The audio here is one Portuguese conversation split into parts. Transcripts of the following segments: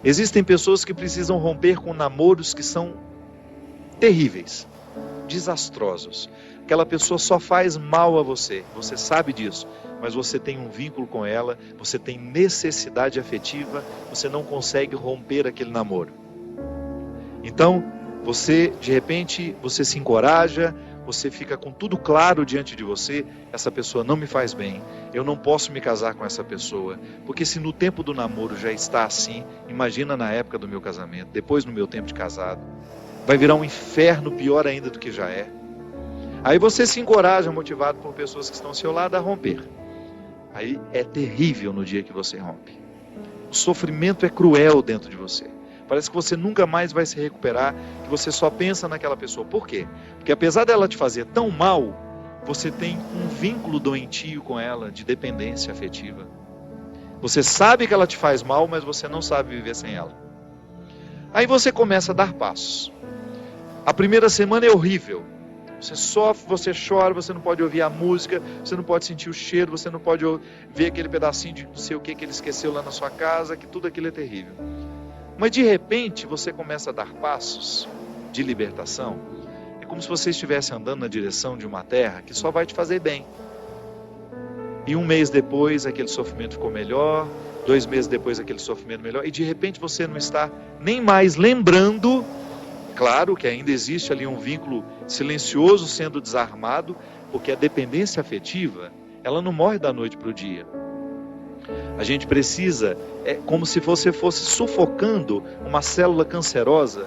Existem pessoas que precisam romper com namoros que são terríveis, desastrosos. Aquela pessoa só faz mal a você, você sabe disso, mas você tem um vínculo com ela, você tem necessidade afetiva, você não consegue romper aquele namoro. Então, você, de repente, você se encoraja, você fica com tudo claro diante de você, essa pessoa não me faz bem, eu não posso me casar com essa pessoa, porque se no tempo do namoro já está assim, imagina na época do meu casamento, depois no meu tempo de casado, vai virar um inferno pior ainda do que já é. Aí você se encoraja, motivado por pessoas que estão ao seu lado, a romper. Aí é terrível no dia que você rompe. O sofrimento é cruel dentro de você. Parece que você nunca mais vai se recuperar, que você só pensa naquela pessoa. Por quê? Porque apesar dela te fazer tão mal, você tem um vínculo doentio com ela, de dependência afetiva. Você sabe que ela te faz mal, mas você não sabe viver sem ela. Aí você começa a dar passos. A primeira semana é horrível. Você sofre, você chora, você não pode ouvir a música, você não pode sentir o cheiro, você não pode ver aquele pedacinho de não sei o que ele esqueceu lá na sua casa, que tudo aquilo é terrível. Mas de repente você começa a dar passos de libertação. É como se você estivesse andando na direção de uma terra que só vai te fazer bem. E um mês depois aquele sofrimento ficou melhor, 2 meses depois aquele sofrimento melhor, e de repente você não está nem mais lembrando. Claro que ainda existe ali um vínculo silencioso sendo desarmado, porque a dependência afetiva, ela não morre da noite para o dia. A gente precisa, é como se você fosse sufocando uma célula cancerosa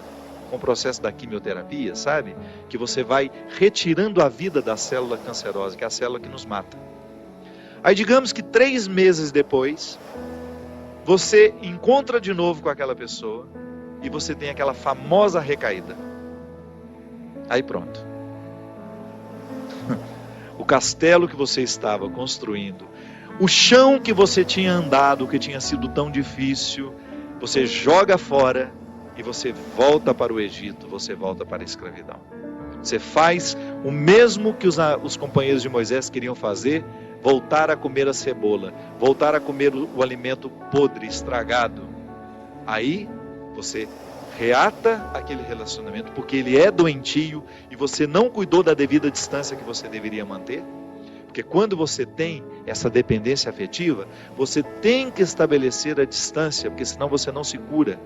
com o processo da quimioterapia, sabe? Que você vai retirando a vida da célula cancerosa, que é a célula que nos mata. Aí digamos que 3 meses depois, você encontra de novo com aquela pessoa, e você tem aquela famosa recaída. Aí pronto. O castelo que você estava construindo, o chão que você tinha andado, que tinha sido tão difícil, você joga fora e você volta para o Egito, você volta para a escravidão. Você faz o mesmo que os companheiros de Moisés queriam fazer, voltar a comer a cebola, voltar a comer o alimento podre, estragado. Aí você reata aquele relacionamento, porque ele é doentio e você não cuidou da devida distância que você deveria manter. Porque quando você tem essa dependência afetiva, você tem que estabelecer a distância, porque senão você não se cura.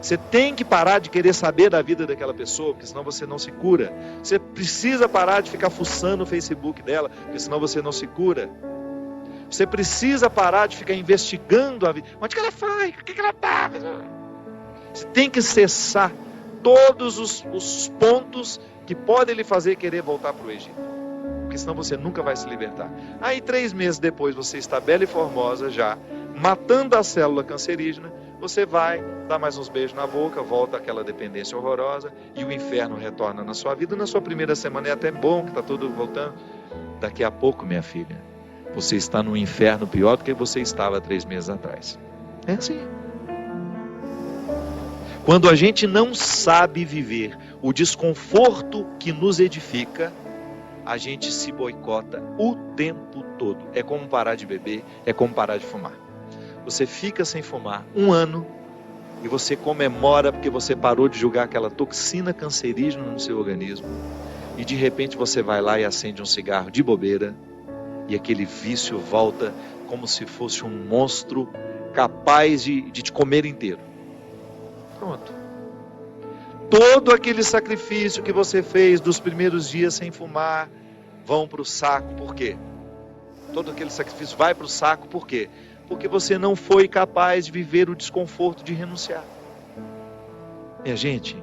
Você tem que parar de querer saber da vida daquela pessoa, porque senão você não se cura. Você precisa parar de ficar fuçando o Facebook dela, porque senão você não se cura. Você precisa parar de ficar investigando a vida. Onde que ela foi? O que ela está? Você tem que cessar todos os pontos que podem lhe fazer querer voltar para o Egito. Porque senão você nunca vai se libertar. Aí 3 meses depois você está bela e formosa já, matando a célula cancerígena, você vai dar mais uns beijos na boca, volta àquela dependência horrorosa e o inferno retorna na sua vida. Na sua primeira semana é até bom que está tudo voltando. Daqui a pouco, minha filha, você está no inferno pior do que você estava 3 meses atrás. É assim. Quando a gente não sabe viver o desconforto que nos edifica, a gente se boicota o tempo todo. É como parar de beber, é como parar de fumar. Você fica sem fumar 1 ano e você comemora porque você parou de jogar aquela toxina cancerígena no seu organismo. E de repente você vai lá e acende um cigarro de bobeira e aquele vício volta como se fosse um monstro capaz de te comer inteiro. Pronto. Todo aquele sacrifício que você fez dos primeiros dias sem fumar vão para o saco. Por quê? Todo aquele sacrifício vai para o saco. Por quê? Porque você não foi capaz de viver o desconforto de renunciar. Minha gente,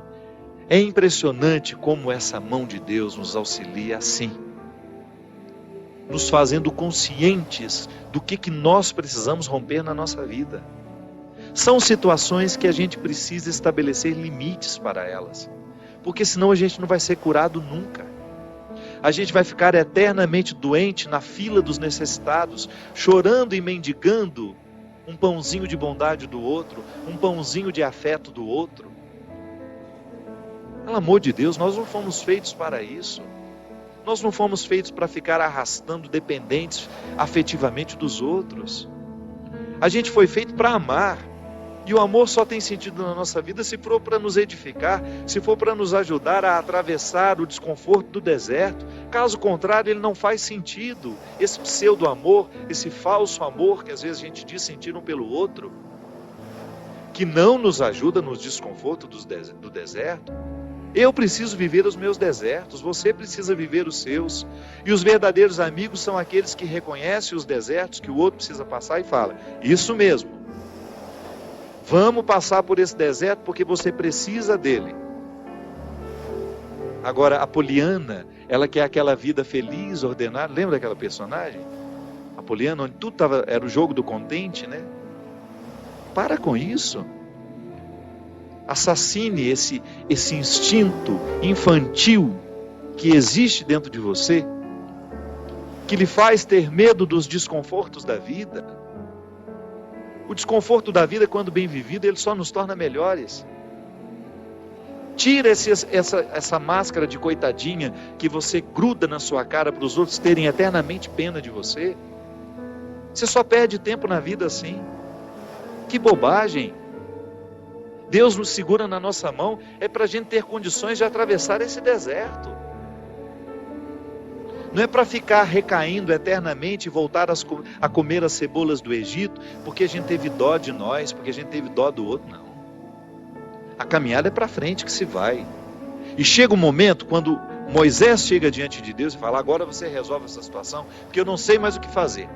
é impressionante como essa mão de Deus nos auxilia assim, nos fazendo conscientes do que nós precisamos romper na nossa vida. São situações que a gente precisa estabelecer limites para elas, porque senão a gente não vai ser curado nunca. A gente vai ficar eternamente doente na fila dos necessitados, chorando e mendigando um pãozinho de bondade do outro, um pãozinho de afeto do outro. Pelo amor de Deus, nós não fomos feitos para isso. Nós não fomos feitos para ficar arrastando dependentes afetivamente dos outros. A gente foi feito para amar. E o amor só tem sentido na nossa vida se for para nos edificar, se for para nos ajudar a atravessar o desconforto do deserto. Caso contrário, ele não faz sentido. Esse pseudo-amor, esse falso amor que às vezes a gente diz sentir um pelo outro, que não nos ajuda nos desconfortos do deserto. Eu preciso viver os meus desertos, você precisa viver os seus. E os verdadeiros amigos são aqueles que reconhecem os desertos que o outro precisa passar e fala: isso mesmo. Vamos passar por esse deserto porque você precisa dele. Agora, a Poliana, ela quer aquela vida feliz, ordenada. Lembra daquela personagem? A Poliana, onde tudo era o jogo do contente, né? Para com isso. Assassine esse instinto infantil que existe dentro de você, que lhe faz ter medo dos desconfortos da vida. O desconforto da vida, quando bem vivido, ele só nos torna melhores. Tira essa máscara de coitadinha que você gruda na sua cara para os outros terem eternamente pena de você. Você só perde tempo na vida assim. Que bobagem! Deus nos segura na nossa mão é para a gente ter condições de atravessar esse deserto. Não é para ficar recaindo eternamente e voltar a comer as cebolas do Egito, porque a gente teve dó de nós, porque a gente teve dó do outro, não. A caminhada é para frente que se vai. E chega um momento quando Moisés chega diante de Deus e fala: agora você resolve essa situação, porque eu não sei mais o que fazer.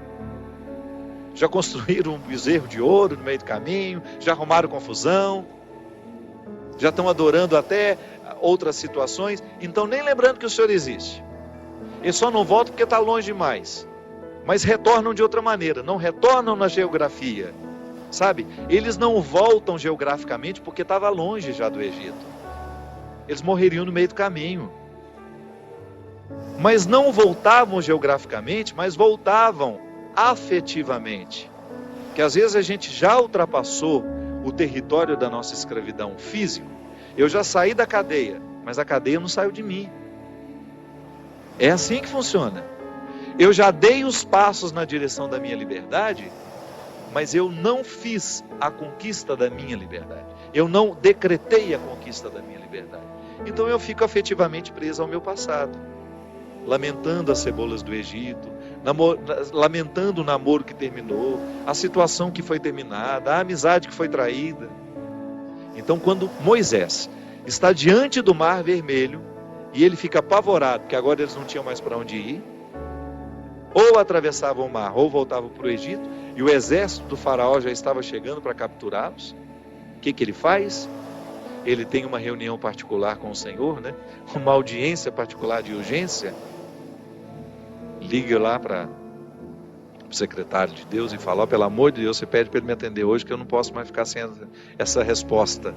Já construíram um bezerro de ouro no meio do caminho, já arrumaram confusão, já estão adorando até outras situações, então nem lembrando que o Senhor existe. Eles só não voltam porque está longe demais. Mas retornam de outra maneira. Não retornam na geografia. Sabe? Eles não voltam geograficamente porque estava longe já do Egito. Eles morreriam no meio do caminho. Mas não voltavam geograficamente, mas voltavam afetivamente. Que às vezes a gente já ultrapassou o território da nossa escravidão físico. Eu já saí da cadeia, mas a cadeia não saiu de mim. É assim que funciona. Eu já dei os passos na direção da minha liberdade, mas eu não fiz a conquista da minha liberdade. Eu não decretei a conquista da minha liberdade. Então eu fico afetivamente preso ao meu passado, lamentando as cebolas do Egito, lamentando o namoro que terminou, a situação que foi terminada, a amizade que foi traída. Então, quando Moisés está diante do Mar Vermelho, e ele fica apavorado, porque agora eles não tinham mais para onde ir, ou atravessavam o mar, ou voltavam para o Egito, e o exército do faraó já estava chegando para capturá-los. O que ele faz? Ele tem uma reunião particular com o Senhor, né? Uma audiência particular de urgência. Liga lá para o secretário de Deus e fala: pelo amor de Deus, você pede para ele me atender hoje, que eu não posso mais ficar sem essa resposta.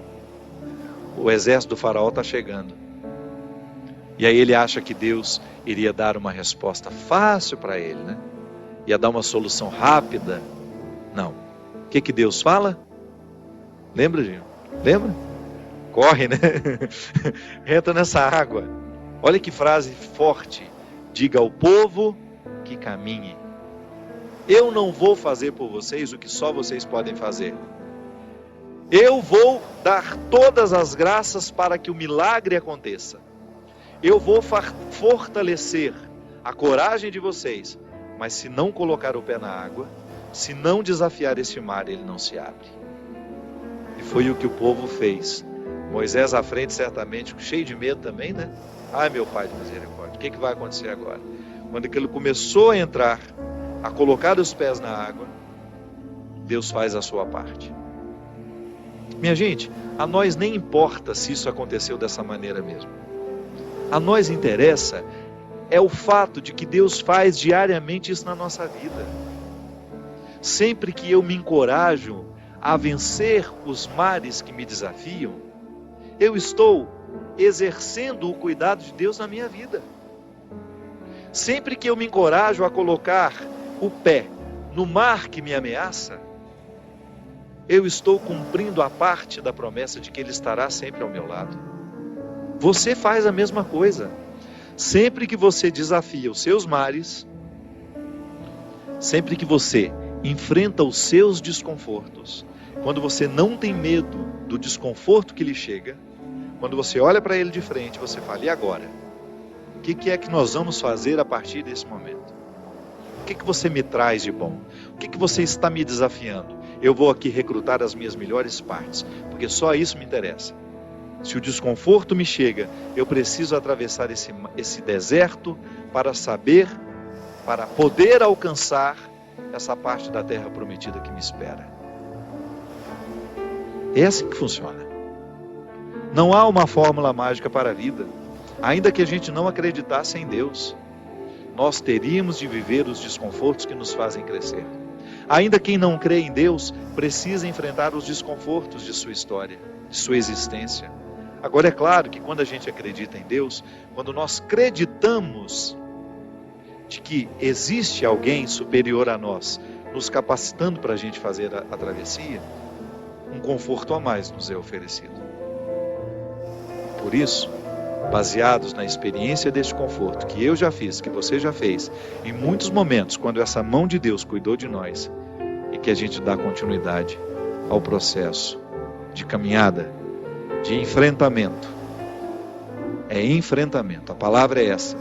O exército do faraó está chegando. E aí ele acha que Deus iria dar uma resposta fácil para ele, né? Ia dar uma solução rápida. Não. O que Deus fala? Lembra, Gil? Lembra? Corre, né? Entra nessa água. Olha que frase forte. Diga ao povo que caminhe. Eu não vou fazer por vocês o que só vocês podem fazer. Eu vou dar todas as graças para que o milagre aconteça. Eu vou fortalecer a coragem de vocês, mas se não colocar o pé na água, se não desafiar este mar, ele não se abre. E foi o que o povo fez. Moisés à frente, certamente, cheio de medo também, né? Ai, meu Pai de misericórdia, o que vai acontecer agora? Quando ele começou a entrar, a colocar os pés na água, Deus faz a sua parte. Minha gente, a nós nem importa se isso aconteceu dessa maneira mesmo. A nós interessa é o fato de que Deus faz diariamente isso na nossa vida. Sempre que eu me encorajo a vencer os mares que me desafiam, eu estou exercendo o cuidado de Deus na minha vida. Sempre que eu me encorajo a colocar o pé no mar que me ameaça, eu estou cumprindo a parte da promessa de que Ele estará sempre ao meu lado. Você faz a mesma coisa. Sempre que você desafia os seus mares, sempre que você enfrenta os seus desconfortos, quando você não tem medo do desconforto que lhe chega, quando você olha para ele de frente, você fala: e agora? O que é que nós vamos fazer a partir desse momento? O que você me traz de bom? O que você está me desafiando? Eu vou aqui recrutar as minhas melhores partes, porque só isso me interessa. Se o desconforto me chega, eu preciso atravessar esse deserto para poder alcançar essa parte da terra prometida que me espera. É assim que funciona. Não há uma fórmula mágica para a vida. Ainda que a gente não acreditasse em Deus, nós teríamos de viver os desconfortos que nos fazem crescer. Ainda quem não crê em Deus precisa enfrentar os desconfortos de sua história, de sua existência. Agora é claro que quando a gente acredita em Deus, quando nós acreditamos de que existe alguém superior a nós, nos capacitando para a gente fazer a travessia, um conforto a mais nos é oferecido. Por isso, baseados na experiência deste conforto que eu já fiz, que você já fez, em muitos momentos, quando essa mão de Deus cuidou de nós, e que a gente dá continuidade ao processo de caminhada, de enfrentamento. É enfrentamento, a palavra é essa.